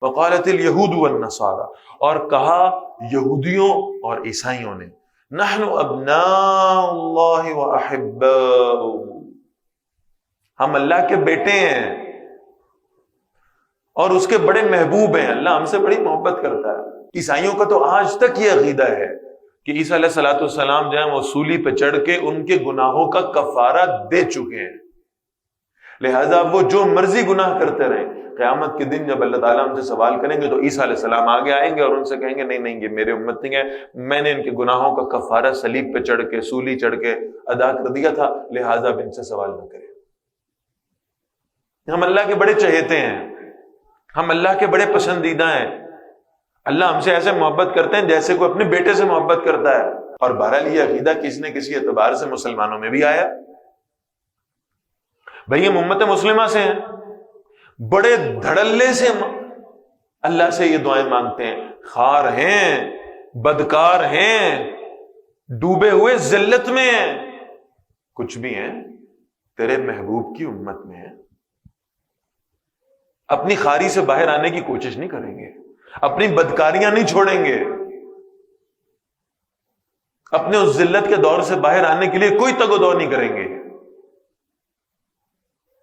وقالت الیہود والنصارى، اور کہا یہودیوں اور عیسائیوں نے، نحن ابناء اللہ واحباؤہ، ہم اللہ کے بیٹے ہیں اور اس کے بڑے محبوب ہیں، اللہ ہم سے بڑی محبت کرتا ہے۔ عیسائیوں کا تو آج تک یہ عقیدہ ہے کہ عیسیٰ علیہ الصلوۃ والسلام جو ہیں وہ سولی پہ چڑھ کے ان کے گناہوں کا کفارہ دے چکے ہیں، لہذا وہ جو مرضی گناہ کرتے رہیں، قیامت کے دن جب اللہ تعالیٰ ہم سے سوال کریں گے تو عیسیٰ علیہ السلام آگے آئیں گے اور ان سے کہیں گے نہیں یہ میرے امت نہیں ہے، میں نے ان کے گناہوں کا کفارہ صلیب پہ چڑھ کے سولی چڑھ کے ادا کر دیا تھا، لہذا اب ان سے سوال نہ کریں۔ ہم اللہ کے بڑے چہیتے ہیں، ہم اللہ کے بڑے پسندیدہ ہیں، اللہ ہم سے ایسے محبت کرتے ہیں جیسے کوئی اپنے بیٹے سے محبت کرتا ہے۔ اور بہرحال یہ عقیدہ کسی نہ کسی اعتبار سے مسلمانوں میں بھی آیا۔ بھئی ہم امت مسلمہ سے ہیں، بڑے دھڑلے سے اللہ سے یہ دعائیں مانگتے ہیں، خار ہیں، بدکار ہیں، ڈوبے ہوئے ذلت میں ہیں، کچھ بھی ہیں تیرے محبوب کی امت میں ہیں، اپنی خاری سے باہر آنے کی کوشش نہیں کریں گے، اپنی بدکاریاں نہیں چھوڑیں گے، اپنے اس ذلت کے دور سے باہر آنے کے لیے کوئی تگ و دو نہیں کریں گے،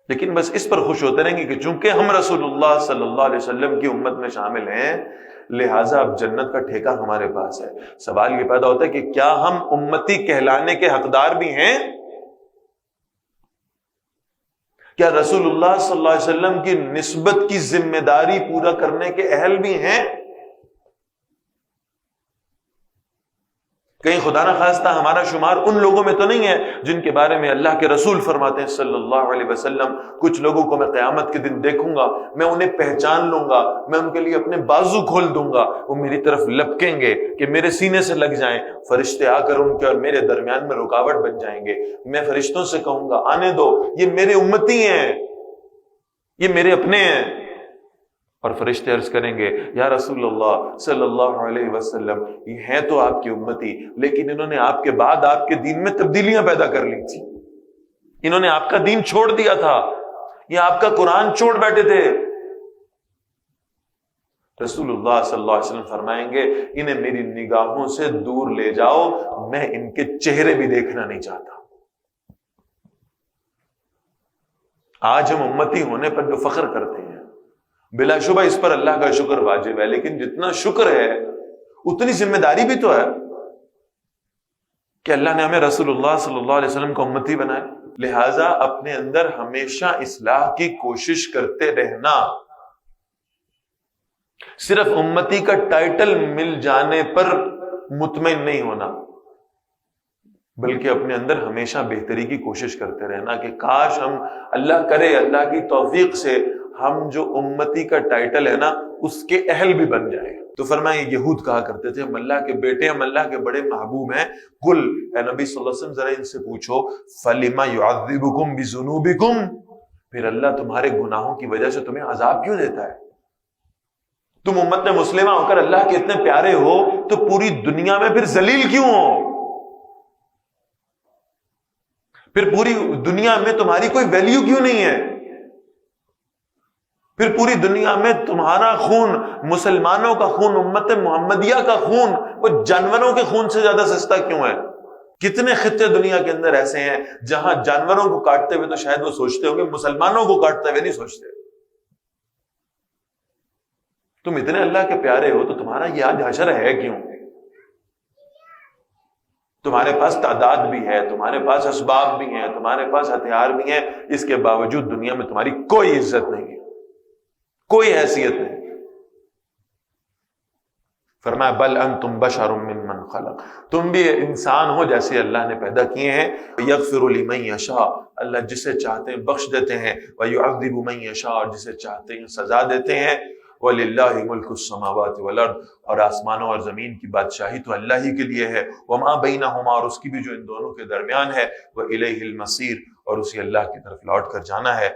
لیکن بس اس پر خوش ہوتے رہیں گے کہ چونکہ ہم رسول اللہ صلی اللہ علیہ وسلم کی امت میں شامل ہیں لہٰذا اب جنت کا ٹھیکہ ہمارے پاس ہے۔ سوال یہ پیدا ہوتا ہے کہ کیا ہم امتی کہلانے کے حقدار بھی ہیں؟ کیا رسول اللہ صلی اللہ علیہ وسلم کی نسبت کی ذمہ داری پورا کرنے کے اہل بھی ہیں؟ کہیں خدا نہ خواستہ ہمارا شمار ان لوگوں میں تو نہیں ہے جن کے بارے میں اللہ کے رسول فرماتے ہیں صلی اللہ علیہ وسلم، کچھ لوگوں کو میں قیامت کے دن دیکھوں گا، میں انہیں پہچان لوں گا، میں ان کے لیے اپنے بازو کھول دوں گا، وہ میری طرف لپکیں گے کہ میرے سینے سے لگ جائیں، فرشتے آ کر ان کے اور میرے درمیان میں رکاوٹ بن جائیں گے، میں فرشتوں سے کہوں گا آنے دو، یہ میرے امتی ہیں، یہ میرے اپنے ہیں، اور فرشتے عرض کریں گے یا رسول اللہ صلی اللہ علیہ وسلم یہ ہیں تو آپ کی امتی لیکن انہوں نے آپ کے بعد آپ کے دین میں تبدیلیاں پیدا کر لی تھی، انہوں نے آپ کا دین چھوڑ دیا تھا، یہ آپ کا قرآن چھوڑ بیٹھے تھے۔ رسول اللہ صلی اللہ علیہ وسلم فرمائیں گے انہیں میری نگاہوں سے دور لے جاؤ، میں ان کے چہرے بھی دیکھنا نہیں چاہتا۔ آج ہم امتی ہونے پر جو فخر کرتے ہیں بلا شبہ اس پر اللہ کا شکر واجب ہے، لیکن جتنا شکر ہے اتنی ذمہ داری بھی تو ہے کہ اللہ نے ہمیں رسول اللہ صلی اللہ علیہ وسلم کو امتی بنائے، لہٰذا اپنے اندر ہمیشہ اصلاح کی کوشش کرتے رہنا، صرف امتی کا ٹائٹل مل جانے پر مطمئن نہیں ہونا، بلکہ اپنے اندر ہمیشہ بہتری کی کوشش کرتے رہنا کہ کاش ہم اللہ کرے اللہ کی توفیق سے ہم جو امتی کا ٹائٹل ہے نا اس کے اہل بھی بن جائیں۔ تو فرمایا یہود کہا کرتے تھے ہم اللہ کے بیٹے، ہم اللہ کے بڑے محبوب ہیں، قل اے نبی صلی اللہ علیہ وسلم ذرا ان سے پوچھو فَلِمَ يُعَذِّبُكُمْ بِذُنُوبِكُمْ، پھر اللہ تمہارے گناہوں کی وجہ سے تمہیں عذاب کیوں دیتا ہے؟ تم امت مسلمہ ہو کر اللہ کے اتنے پیارے ہو تو پوری دنیا میں پھر ذلیل کیوں ہو؟ پھر پوری دنیا میں تمہاری کوئی ویلیو کیوں نہیں ہے؟ پھر پوری دنیا میں تمہارا خون، مسلمانوں کا خون، امت محمدیہ کا خون وہ جانوروں کے خون سے زیادہ سستا کیوں ہے؟ کتنے خطے دنیا کے اندر ایسے ہیں جہاں جانوروں کو کاٹتے ہوئے تو شاید وہ سوچتے ہوں گے، مسلمانوں کو کاٹتے ہوئے نہیں سوچتے۔ تم اتنے اللہ کے پیارے ہو تو تمہارا یہ آج حشر ہے کیوں؟ تمہارے پاس تعداد بھی ہے، تمہارے پاس اسباب بھی ہیں، تمہارے پاس ہتھیار بھی ہیں، اس کے باوجود دنیا میں تمہاری کوئی عزت نہیں ہے، کوئی حیثیت نہیں۔ فرمایا بل انتم بشر ممن خلق، تم بھی انسان ہو جیسے اللہ نے پیدا کیے ہیں، یغفر لمن یشاء، اللہ جسے چاہتے ہیں بخش دیتے ہیں، ویعذب من یشاء، اور جسے چاہتے ہیں سزا دیتے ہیں، وَلِلَّهِ مُلْكُ السَّمَاوَاتِ وَالْأَرْضِ، اور آسمانوں اور زمین کی بادشاہی تو اللہ ہی کے لیے ہے، وَمَا بَيْنَهُمَا، اور اس کی بھی جو ان دونوں کے درمیان ہے، وَإِلَيْهِ الْمَصِيرُ، اور اسی اللہ کی طرف لوٹ کر جانا ہے۔